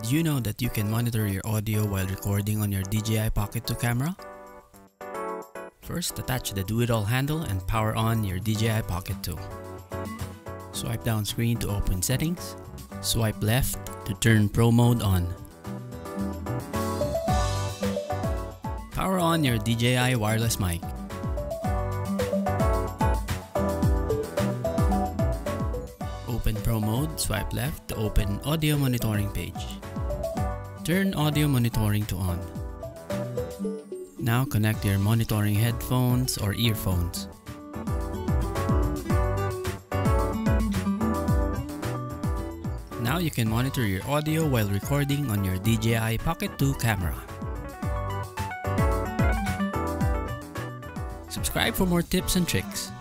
Do you know that you can monitor your audio while recording on your DJI Pocket 2 camera? First, attach the do-it-all handle and power on your DJI Pocket 2. Swipe down screen to open settings. Swipe left to turn Pro mode on. Power on your DJI Wireless mic. Open Pro mode, swipe left to open audio monitoring page. Turn audio monitoring to on. Now connect your monitoring headphones or earphones. Now you can monitor your audio while recording on your DJI Pocket 2 camera. Subscribe for more tips and tricks.